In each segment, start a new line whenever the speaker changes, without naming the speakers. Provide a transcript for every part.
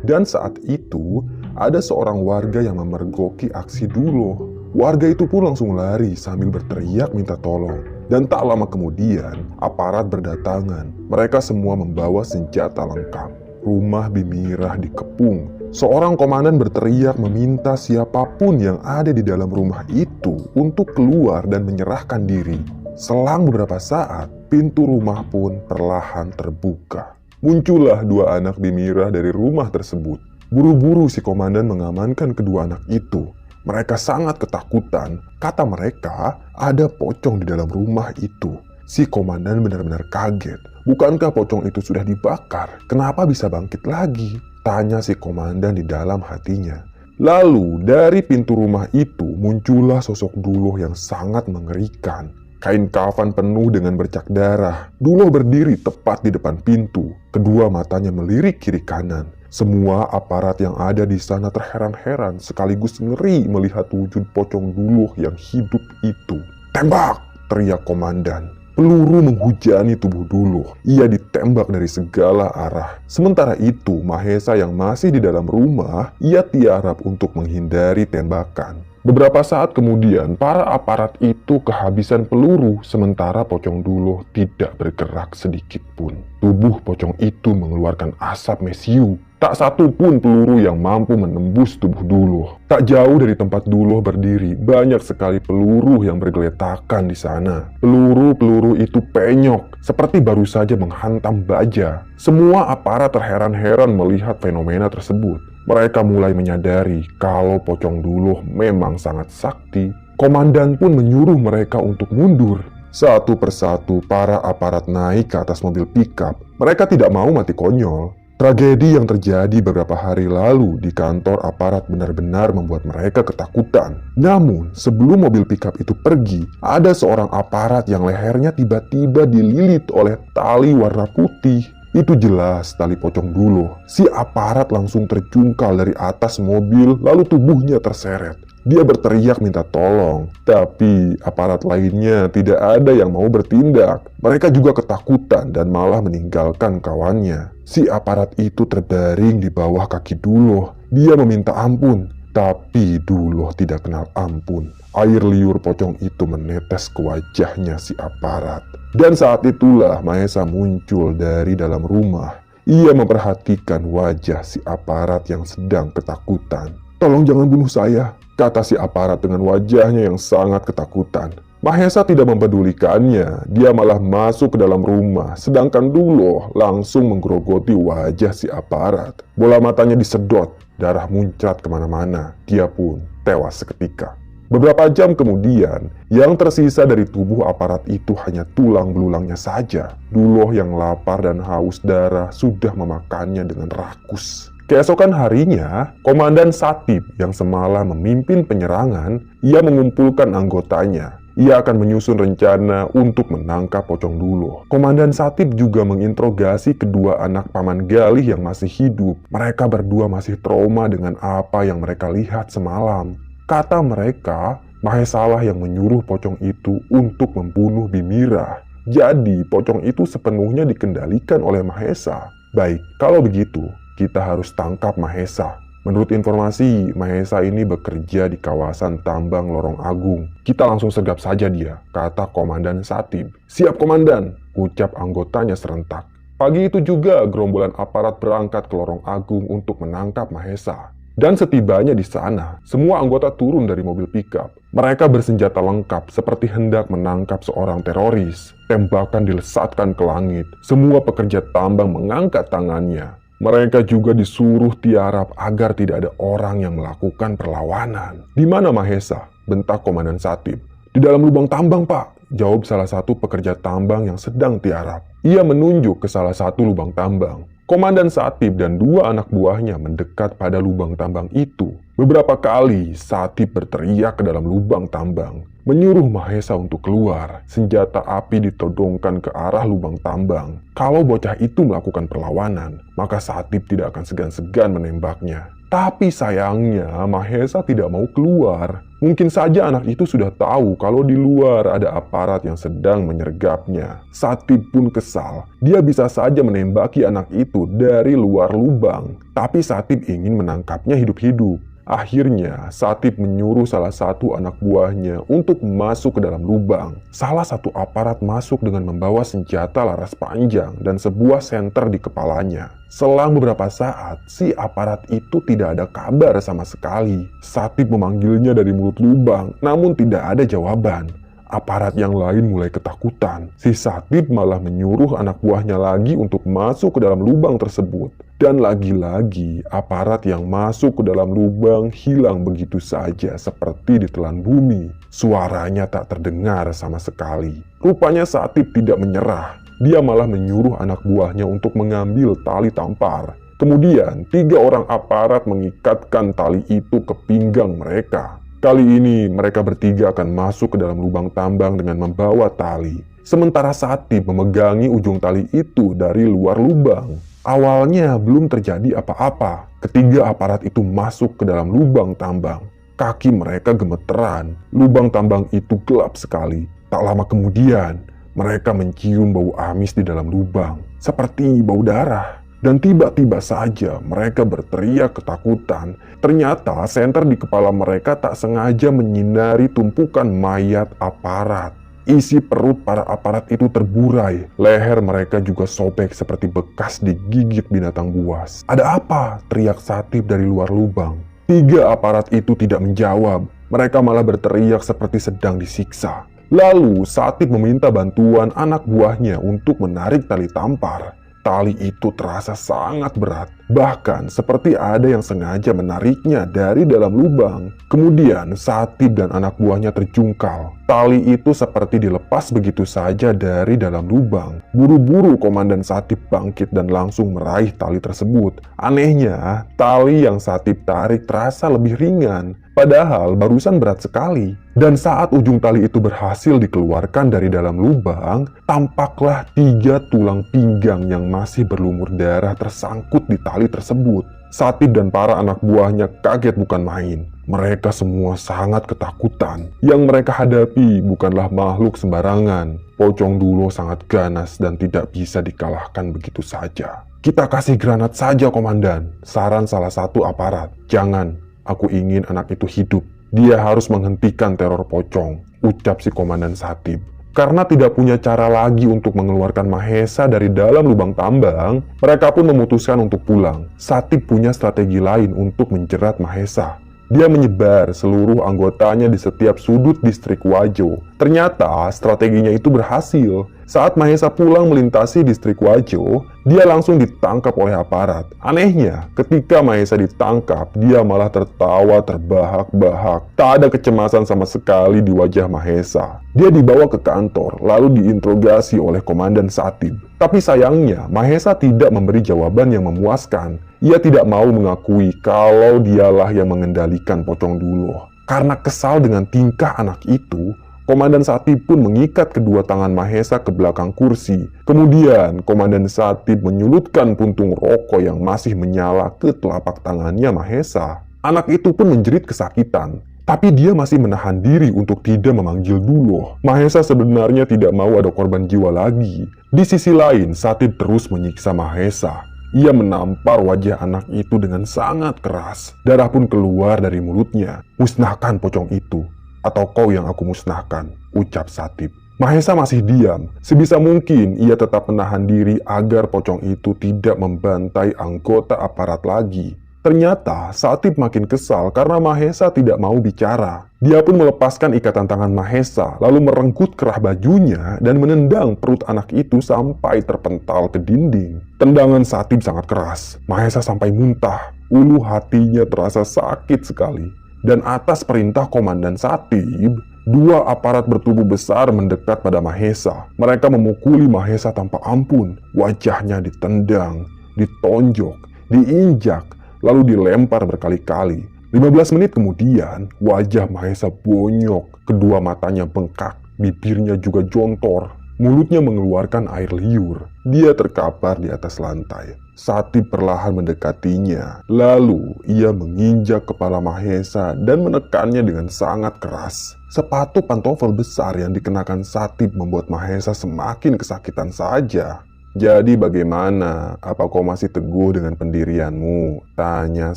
Dan saat itu, ada seorang warga yang memergoki aksi Duloh. Warga itu pun langsung lari sambil berteriak minta tolong. Dan tak lama kemudian, aparat berdatangan. Mereka semua membawa senjata lengkap. Rumah Bimirah dikepung. Seorang komandan berteriak meminta siapapun yang ada di dalam rumah itu untuk keluar dan menyerahkan diri. Selang beberapa saat, pintu rumah pun perlahan terbuka. Muncullah dua anak Bimirah dari rumah tersebut. Buru-buru si komandan mengamankan kedua anak itu. Mereka sangat ketakutan. Kata mereka, ada pocong di dalam rumah itu. Si komandan benar-benar kaget. Bukankah pocong itu sudah dibakar? Kenapa bisa bangkit lagi? Tanya si komandan di dalam hatinya. Lalu dari pintu rumah itu muncullah sosok Duloh yang sangat mengerikan. Kain kafan penuh dengan bercak darah. Duloh berdiri tepat di depan pintu. Kedua matanya melirik kiri kanan. Semua aparat yang ada di sana terheran-heran sekaligus ngeri melihat wujud pocong Duloh yang hidup itu. "Tembak!" teriak komandan. Peluru menghujani tubuh Duloh. Ia ditembak dari segala arah. Sementara itu, Mahesa yang masih di dalam rumah, ia tiarap untuk menghindari tembakan. Beberapa saat kemudian, para aparat itu kehabisan peluru, sementara pocong Duloh tidak bergerak sedikit pun. Tubuh pocong itu mengeluarkan asap mesiu. Tak satu pun peluru yang mampu menembus tubuh Duloh. Tak jauh dari tempat Duloh berdiri, banyak sekali peluru yang bergeletakan di sana. Peluru-peluru itu penyok, seperti baru saja menghantam baja. Semua aparat terheran-heran melihat fenomena tersebut. Mereka mulai menyadari kalau pocong Duloh memang sangat sakti. Komandan pun menyuruh mereka untuk mundur. Satu persatu para aparat naik ke atas mobil pickup. Mereka tidak mau mati konyol. Tragedi yang terjadi beberapa hari lalu di kantor aparat benar-benar membuat mereka ketakutan. Namun, sebelum mobil pickup itu pergi, ada seorang aparat yang lehernya tiba-tiba dililit oleh tali warna putih. Itu jelas tali pocong Duloh. Si aparat langsung terjungkal dari atas mobil, lalu tubuhnya terseret. Dia berteriak minta tolong, tapi aparat lainnya tidak ada yang mau bertindak. Mereka juga ketakutan dan malah meninggalkan kawannya. Si aparat itu terbaring di bawah kaki Duloh. Dia meminta ampun, tapi Duloh tidak kenal ampun. Air liur pocong itu menetes ke wajahnya si aparat. Dan saat itulah Mahesa muncul dari dalam rumah. Ia memperhatikan wajah si aparat yang sedang ketakutan. "Tolong jangan bunuh saya," kata si aparat dengan wajahnya yang sangat ketakutan. Mahesa tidak mempedulikannya. Dia malah masuk ke dalam rumah, sedangkan Duloh langsung menggerogoti wajah si aparat. Bola matanya disedot, darah muncrat kemana-mana. Dia pun tewas seketika. Beberapa jam kemudian, yang tersisa dari tubuh aparat itu hanya tulang belulangnya saja. Duloh yang lapar dan haus darah sudah memakannya dengan rakus. Keesokan harinya, Komandan Satib yang semalam memimpin penyerangan, ia mengumpulkan anggotanya. Ia akan menyusun rencana untuk menangkap pocong Duloh. Komandan Satib juga menginterogasi kedua anak paman Galih yang masih hidup. Mereka berdua masih trauma dengan apa yang mereka lihat semalam. Kata mereka, Mahesalah yang menyuruh pocong itu untuk membunuh Bimirah. Jadi, pocong itu sepenuhnya dikendalikan oleh Mahesa. Baik, kalau begitu, kita harus tangkap Mahesa. Menurut informasi, Mahesa ini bekerja di kawasan tambang Lorong Agung. Kita langsung sergap saja dia, kata Komandan Satib. "Siap, Komandan," ucap anggotanya serentak. Pagi itu juga, gerombolan aparat berangkat ke Lorong Agung untuk menangkap Mahesa. Dan setibanya di sana, semua anggota turun dari mobil pickup. Mereka bersenjata lengkap seperti hendak menangkap seorang teroris. Tembakan dilesatkan ke langit. Semua pekerja tambang mengangkat tangannya. Mereka juga disuruh tiarap agar tidak ada orang yang melakukan perlawanan. "Di mana Mahesa?" bentak Komandan Satib. "Di dalam lubang tambang, Pak," jawab salah satu pekerja tambang yang sedang tiarap. Ia menunjuk ke salah satu lubang tambang. Komandan Satib dan dua anak buahnya mendekat pada lubang tambang itu. Beberapa kali Satib berteriak ke dalam lubang tambang, menyuruh Mahesa untuk keluar. Senjata api ditodongkan ke arah lubang tambang. Kalau bocah itu melakukan perlawanan, maka Satib tidak akan segan-segan menembaknya. Tapi sayangnya Mahesa tidak mau keluar. Mungkin saja anak itu sudah tahu kalau di luar ada aparat yang sedang menyergapnya. Satib pun kesal. Dia bisa saja menembaki anak itu dari luar lubang. Tapi Satib ingin menangkapnya hidup-hidup. Akhirnya, Satib menyuruh salah satu anak buahnya untuk masuk ke dalam lubang. Salah satu aparat masuk dengan membawa senjata laras panjang dan sebuah senter di kepalanya. Selang beberapa saat, si aparat itu tidak ada kabar sama sekali. Satib memanggilnya dari mulut lubang, namun tidak ada jawaban. Aparat yang lain mulai ketakutan. Si Satib malah menyuruh anak buahnya lagi untuk masuk ke dalam lubang tersebut. Dan lagi-lagi aparat yang masuk ke dalam lubang hilang begitu saja seperti ditelan bumi. Suaranya tak terdengar sama sekali. Rupanya Satib tidak menyerah. Dia malah menyuruh anak buahnya untuk mengambil tali tampar. Kemudian 3 orang aparat mengikatkan tali itu ke pinggang mereka. Kali ini mereka bertiga akan masuk ke dalam lubang tambang dengan membawa tali. Sementara Satib memegangi ujung tali itu dari luar lubang. Awalnya belum terjadi apa-apa. Ketiga aparat itu masuk ke dalam lubang tambang. Kaki mereka gemeteran. Lubang tambang itu gelap sekali. Tak lama kemudian, mereka mencium bau amis di dalam lubang. Seperti bau darah. Dan tiba-tiba saja mereka berteriak ketakutan. Ternyata senter di kepala mereka tak sengaja menyinari tumpukan mayat aparat. Isi perut para aparat itu terburai. Leher mereka juga sobek seperti bekas digigit binatang buas. "Ada apa?" teriak Satib dari luar lubang. 3 aparat itu tidak menjawab. Mereka malah berteriak seperti sedang disiksa. Lalu Satib meminta bantuan anak buahnya untuk menarik tali tampar. Tali itu terasa sangat berat, bahkan seperti ada yang sengaja menariknya dari dalam lubang. Kemudian Satib dan anak buahnya terjungkal. Tali itu seperti dilepas begitu saja dari dalam lubang. Buru-buru Komandan Satib bangkit dan langsung meraih tali tersebut. Anehnya, tali yang Satib tarik terasa lebih ringan, padahal barusan berat sekali. Dan saat ujung tali itu berhasil dikeluarkan dari dalam lubang, tampaklah 3 tulang pinggang yang masih berlumur darah tersangkut di tali tersebut. Satib dan para anak buahnya kaget bukan main. Mereka semua sangat ketakutan. Yang mereka hadapi bukanlah makhluk sembarangan. Pocong Dulo sangat ganas dan tidak bisa dikalahkan begitu saja. "Kita kasih granat saja, Komandan," saran salah satu aparat. "Jangan, aku ingin anak itu hidup. Dia harus menghentikan teror pocong," ucap si Komandan Satib. Karena tidak punya cara lagi untuk mengeluarkan Mahesa dari dalam lubang tambang, mereka pun memutuskan untuk pulang. Satib punya strategi lain untuk menjerat Mahesa. Dia menyebar seluruh anggotanya di setiap sudut distrik Wajo. Ternyata strateginya itu berhasil. Saat Mahesa pulang melintasi distrik Wajo, dia langsung ditangkap oleh aparat. Anehnya, ketika Mahesa ditangkap, dia malah tertawa terbahak-bahak. Tak ada kecemasan sama sekali di wajah Mahesa. Dia dibawa ke kantor, lalu diinterogasi oleh Komandan Satib. Tapi sayangnya, Mahesa tidak memberi jawaban yang memuaskan. Ia tidak mau mengakui kalau dialah yang mengendalikan Pocong Dulo. Karena kesal dengan tingkah anak itu, Komandan Satib pun mengikat kedua tangan Mahesa ke belakang kursi. Kemudian, Komandan Satib menyulutkan puntung rokok yang masih menyala ke telapak tangannya Mahesa. Anak itu pun menjerit kesakitan. Tapi dia masih menahan diri untuk tidak memanggil Dulo. Mahesa sebenarnya tidak mau ada korban jiwa lagi. Di sisi lain, Satib terus menyiksa Mahesa. Ia menampar wajah anak itu dengan sangat keras. Darah pun keluar dari mulutnya. "Musnahkan pocong itu, atau kau yang aku musnahkan," ucap Satib. Mahesa masih diam. Sebisa mungkin ia tetap menahan diri agar pocong itu tidak membantai anggota aparat lagi. Ternyata Satib makin kesal karena Mahesa tidak mau bicara. Dia pun melepaskan ikatan tangan Mahesa, lalu merenggut kerah bajunya dan menendang perut anak itu sampai terpental ke dinding. Tendangan Satib sangat keras. Mahesa sampai muntah. Ulu hatinya terasa sakit sekali. Dan atas perintah Komandan Satib, 2 aparat bertubuh besar mendekat pada Mahesa. Mereka memukuli Mahesa tanpa ampun. Wajahnya ditendang, ditonjok, diinjak, lalu dilempar berkali-kali. 15 menit kemudian, wajah Mahesa bonyok, kedua matanya bengkak, bibirnya juga jontor. mulutnya mengeluarkan air liur. Dia terkapar di atas lantai. Satip perlahan mendekatinya. Lalu ia menginjak kepala Mahesa dan menekannya dengan sangat keras. Sepatu pantofel besar yang dikenakan Satip membuat Mahesa semakin kesakitan saja. "Jadi bagaimana? Apa kau masih teguh dengan pendirianmu?" tanya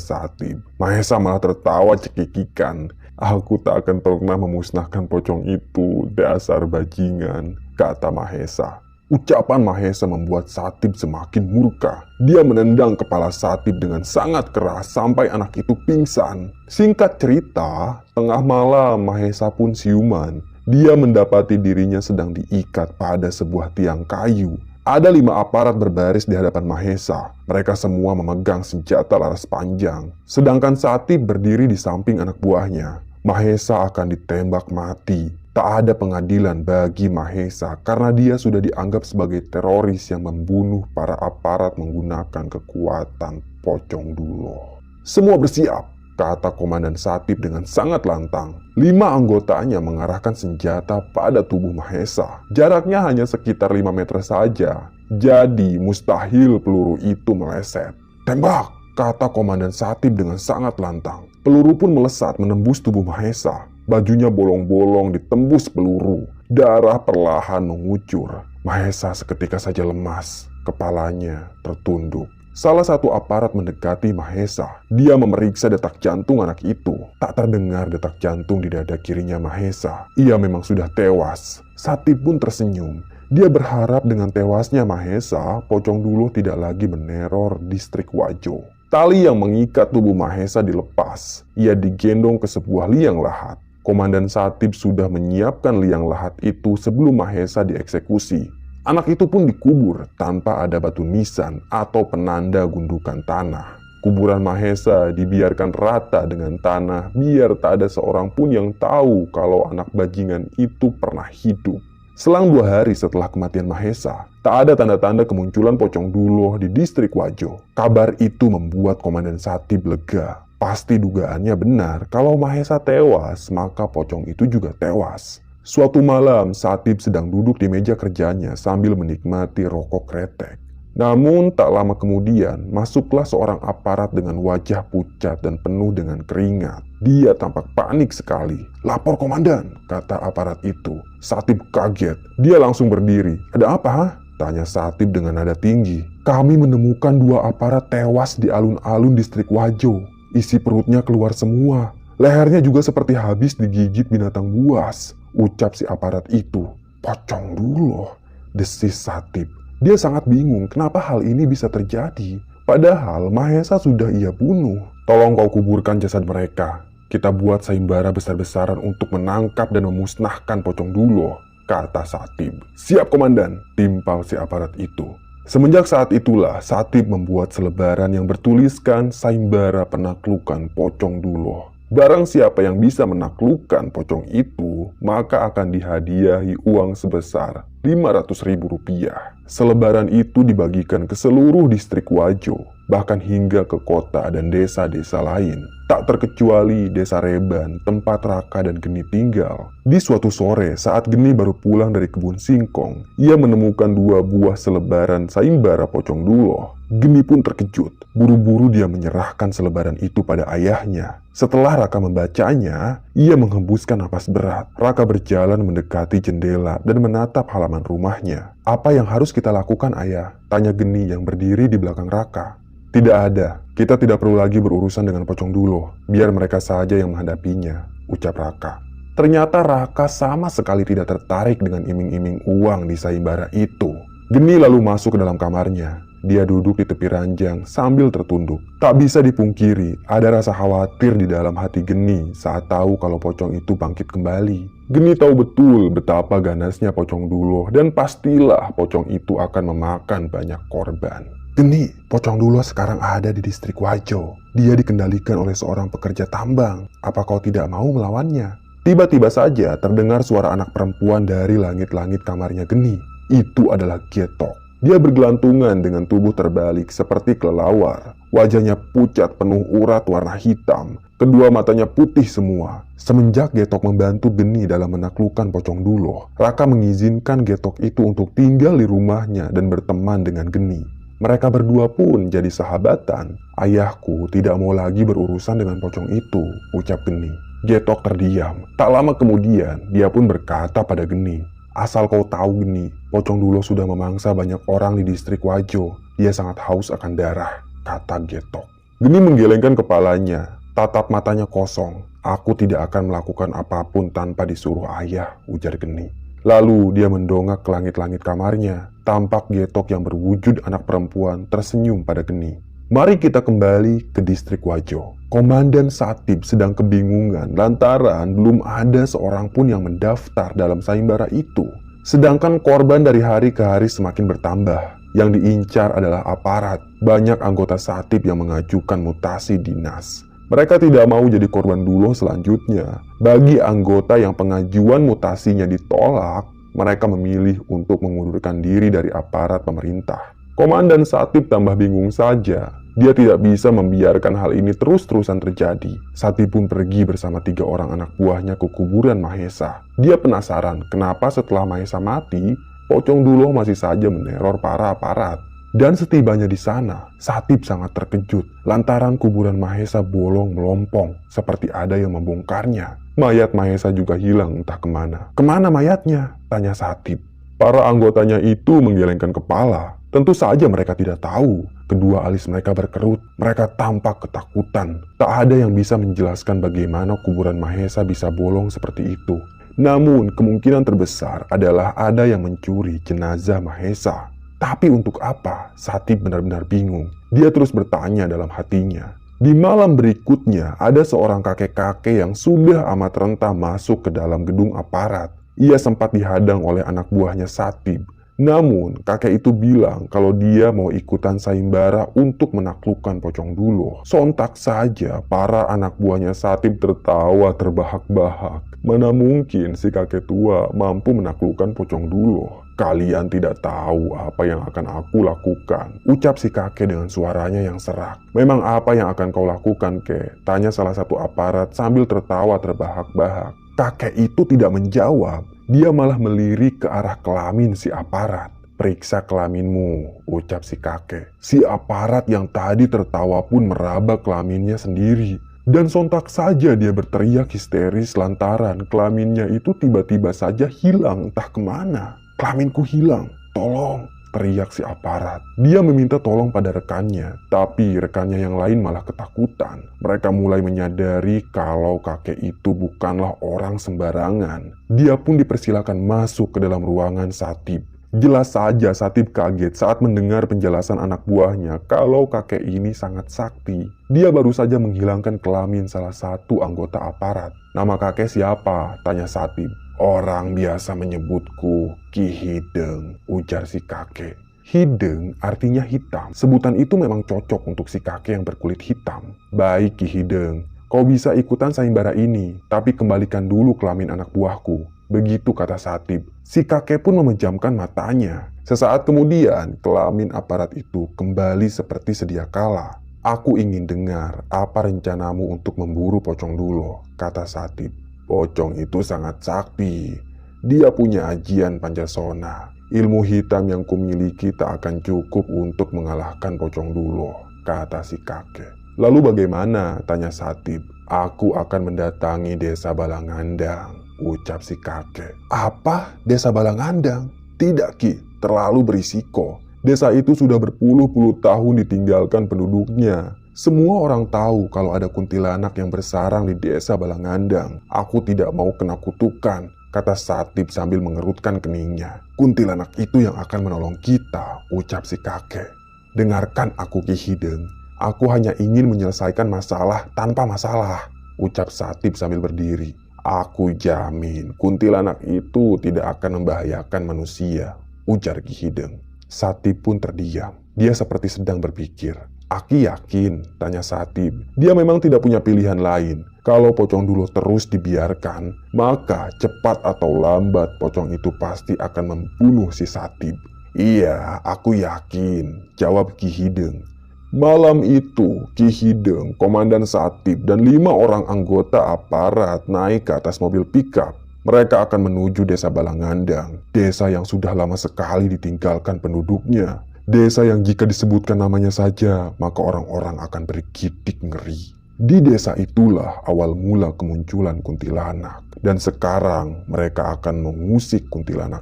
Satip. Mahesa malah tertawa cekikikan. "Aku tak akan pernah memusnahkan pocong itu, dasar bajingan," kata Mahesa. Ucapan Mahesa membuat Satip semakin murka. Dia menendang kepala Satip dengan sangat keras sampai anak itu pingsan. Singkat cerita, tengah malam Mahesa pun siuman. Dia mendapati dirinya sedang diikat pada sebuah tiang kayu. Ada 5 aparat berbaris di hadapan Mahesa. Mereka semua memegang senjata laras panjang. Sedangkan Satip berdiri di samping anak buahnya. Mahesa akan ditembak mati. Tak ada pengadilan bagi Mahesa karena dia sudah dianggap sebagai teroris yang membunuh para aparat menggunakan kekuatan Pocong Duloh. "Semua bersiap," kata Komandan Satip dengan sangat lantang. 5 anggotanya mengarahkan senjata pada tubuh Mahesa. Jaraknya hanya sekitar 5 meter saja, jadi mustahil peluru itu meleset. "Tembak," kata Komandan Satip dengan sangat lantang. Peluru pun melesat menembus tubuh Mahesa. Bajunya bolong-bolong ditembus peluru. Darah perlahan mengucur. Mahesa seketika saja lemas. Kepalanya tertunduk. Salah satu aparat mendekati Mahesa. Dia memeriksa detak jantung anak itu. Tak terdengar detak jantung di dada kirinya Mahesa. Ia memang sudah tewas. Satip pun tersenyum. Dia berharap dengan tewasnya Mahesa, Pocong Duloh tidak lagi meneror distrik Wajo. Tali yang mengikat tubuh Mahesa dilepas. Ia digendong ke sebuah liang lahat. Komandan Satip sudah menyiapkan liang lahat itu sebelum Mahesa dieksekusi. Anak itu pun dikubur tanpa ada batu nisan atau penanda gundukan tanah. Kuburan Mahesa dibiarkan rata dengan tanah biar tak ada seorang pun yang tahu kalau anak bajingan itu pernah hidup. Selang 2 hari setelah kematian Mahesa, tak ada tanda-tanda kemunculan Pocong Duloh di distrik Wajo. Kabar itu membuat Komandan Satip lega. Pasti dugaannya benar, kalau Mahesa tewas, maka pocong itu juga tewas. Suatu malam, Satip sedang duduk di meja kerjanya sambil menikmati rokok kretek. Namun, tak lama kemudian, masuklah seorang aparat dengan wajah pucat dan penuh dengan keringat. Dia tampak panik sekali. "Lapor komandan," kata aparat itu. Satip kaget. Dia langsung berdiri. "Ada apa, ha?" tanya Satip dengan nada tinggi. "Kami menemukan 2 aparat tewas di alun-alun distrik Wajo. Isi perutnya keluar semua. Lehernya juga seperti habis digigit binatang buas," ucap si aparat itu. "Pocong Duloh," desis Satip. Dia sangat bingung kenapa hal ini bisa terjadi. Padahal Mahesa sudah ia bunuh. "Tolong kau kuburkan jasad mereka. Kita buat sayembara besar-besaran untuk menangkap dan memusnahkan Pocong Duloh," kata Satip. "Siap komandan," timpal si aparat itu. Semenjak saat itulah Satip membuat selebaran yang bertuliskan sayembara penaklukan Pocong Duloh. Barang siapa yang bisa menaklukkan pocong itu, maka akan dihadiahi uang sebesar Rp500.000. Selebaran itu dibagikan ke seluruh distrik Wajo, bahkan hingga ke kota dan desa-desa lain. Tak terkecuali desa Reban, tempat Raka dan Geni tinggal. Di suatu sore, saat Geni baru pulang dari kebun singkong, ia menemukan 2 buah selebaran sayembara Pocong Duloh. Geni pun terkejut. Buru-buru dia menyerahkan selebaran itu pada ayahnya. Setelah Raka membacanya, ia menghembuskan napas berat. Raka berjalan mendekati jendela dan menatap halaman rumahnya. "Apa yang harus kita lakukan, ayah?" tanya Geni yang berdiri di belakang Raka. "Tidak ada. Kita tidak perlu lagi berurusan dengan Pocong Duloh. Biar mereka saja yang menghadapinya," ucap Raka. Ternyata Raka sama sekali tidak tertarik dengan iming-iming uang di sayembara itu. Geni lalu masuk ke dalam kamarnya. Dia duduk di tepi ranjang sambil tertunduk. Tak bisa dipungkiri, ada rasa khawatir di dalam hati Geni saat tahu kalau pocong itu bangkit kembali. Geni tahu betul betapa ganasnya Pocong Duloh dan pastilah pocong itu akan memakan banyak korban. "Geni, Pocong Duloh sekarang ada di distrik Wajo. Dia dikendalikan oleh seorang pekerja tambang. Apa kau tidak mau melawannya?" Tiba-tiba saja terdengar suara anak perempuan dari langit-langit kamarnya Geni. Itu adalah Getok. Dia bergelantungan dengan tubuh terbalik seperti kelelawar. Wajahnya pucat penuh urat warna hitam. Kedua matanya putih semua. Semenjak Getok membantu Geni dalam menaklukkan Pocong Duloh, Raka mengizinkan Getok itu untuk tinggal di rumahnya dan berteman dengan Geni. Mereka berdua pun jadi sahabatan. Ayahku tidak mau lagi berurusan dengan pocong itu, ucap Geni. Getok terdiam. Tak lama kemudian, dia pun berkata pada Geni, asal kau tahu Geni, Pocong Duloh sudah memangsa banyak orang di distrik Wajo. Dia sangat haus akan darah, kata Getok. Geni menggelengkan kepalanya, tatap matanya kosong. Aku tidak akan melakukan apapun tanpa disuruh ayah, ujar Geni. Lalu dia mendongak ke langit-langit kamarnya. Tampak Getok yang berwujud anak perempuan tersenyum pada Geni. Mari kita kembali ke distrik Wajo. Komandan Satib sedang kebingungan lantaran belum ada seorang pun yang mendaftar dalam sayembara itu. Sedangkan korban dari hari ke hari semakin bertambah. Yang diincar adalah aparat. Banyak anggota Satib yang mengajukan mutasi dinas. Mereka tidak mau jadi korban Duloh selanjutnya. Bagi anggota yang pengajuan mutasinya ditolak, mereka memilih untuk mengundurkan diri dari aparat pemerintah. Komandan Satib tambah bingung saja. Dia tidak bisa membiarkan hal ini terus-terusan terjadi. Satib pun pergi bersama 3 orang anak buahnya ke kuburan Mahesa. Dia penasaran kenapa setelah Mahesa mati, Pocong Duloh masih saja meneror para aparat. Dan setibanya di sana, Satib sangat terkejut lantaran kuburan Mahesa bolong melompong seperti ada yang membongkarnya. Mayat Mahesa juga hilang entah kemana. Kemana mayatnya? Tanya Satib. Para anggotanya itu menggelengkan kepala. Tentu saja mereka tidak tahu. Kedua alis mereka berkerut. Mereka tampak ketakutan. Tak ada yang bisa menjelaskan bagaimana kuburan Mahesa bisa bolong seperti itu. Namun kemungkinan terbesar adalah ada yang mencuri jenazah Mahesa. Tapi untuk apa? Satib benar-benar bingung. Dia terus bertanya dalam hatinya. Di malam berikutnya, ada seorang kakek-kakek yang sudah amat renta masuk ke dalam gedung aparat. Ia sempat dihadang oleh anak buahnya Satib. Namun, kakek itu bilang kalau dia mau ikutan sayembara untuk menaklukkan Pocong Duloh. Sontak saja, para anak buahnya Satib tertawa terbahak-bahak. Mana mungkin si kakek tua mampu menaklukkan Pocong Duloh? Kalian tidak tahu apa yang akan aku lakukan, ucap si kakek dengan suaranya yang serak. Memang apa yang akan kau lakukan, kek? Tanya salah satu aparat sambil tertawa terbahak-bahak. Kakek itu tidak menjawab. Dia malah melirik ke arah kelamin si aparat. Periksa kelaminmu, ucap si kakek. Si aparat yang tadi tertawa pun meraba kelaminnya sendiri. Dan sontak saja dia berteriak histeris lantaran kelaminnya itu tiba-tiba saja hilang entah kemana. Kelaminku hilang, tolong, teriak si aparat. Dia meminta tolong pada rekannya, tapi rekannya yang lain malah ketakutan. Mereka mulai menyadari kalau kakek itu bukanlah orang sembarangan. Dia pun dipersilakan masuk ke dalam ruangan Satib. Jelas saja Satib kaget saat mendengar penjelasan anak buahnya kalau kakek ini sangat sakti. Dia baru saja menghilangkan kelamin salah satu anggota aparat. Nama kakek siapa? Tanya Satib. Orang biasa menyebutku Ki Hideng, ujar si kakek. Hideng artinya hitam. Sebutan itu memang cocok untuk si kakek yang berkulit hitam. Baik Ki Hideng, kau bisa ikutan sayembara ini, tapi kembalikan dulu kelamin anak buahku. Begitu kata Satib. Si kakek pun memejamkan matanya. Sesaat kemudian, kelamin aparat itu kembali seperti sedia kala. Aku ingin dengar apa rencanamu untuk memburu Pocong Duloh, kata Satib. Pocong itu sangat sakti. Dia punya ajian Pancasona. Ilmu hitam yang kumiliki tak akan cukup untuk mengalahkan Pocong Duloh, kata si kakek. Lalu bagaimana? Tanya Satib. Aku akan mendatangi desa Balangandang, ucap si kakek. Apa? Desa Balangandang? Tidak Ki, terlalu berisiko. Desa itu sudah berpuluh-puluh tahun ditinggalkan penduduknya. Semua orang tahu kalau ada kuntilanak yang bersarang di desa Balangandang. Aku tidak mau kena kutukan, kata Satib sambil mengerutkan keningnya. Kuntilanak itu yang akan menolong kita, ucap si kakek. Dengarkan aku Ki Hideng. Aku hanya ingin menyelesaikan masalah tanpa masalah, ucap Satib sambil berdiri. Aku jamin kuntilanak itu tidak akan membahayakan manusia, ujar Ki Hideng. Satib pun terdiam. Dia seperti sedang berpikir. Aki yakin, tanya Satib. Dia memang tidak punya pilihan lain. Kalau Pocong Duloh terus dibiarkan, maka cepat atau lambat Pocong itu pasti akan membunuh si Satib. Iya, aku yakin, jawab Ki Hideng. Malam itu, Ki Hideng, Komandan Satip, dan 5 orang anggota aparat naik ke atas mobil pickup. Mereka akan menuju desa Balangandang, desa yang sudah lama sekali ditinggalkan penduduknya. Desa yang jika disebutkan namanya saja, maka orang-orang akan bergidik ngeri. Di desa itulah awal mula kemunculan kuntilanak. Dan sekarang mereka akan mengusik kuntilanak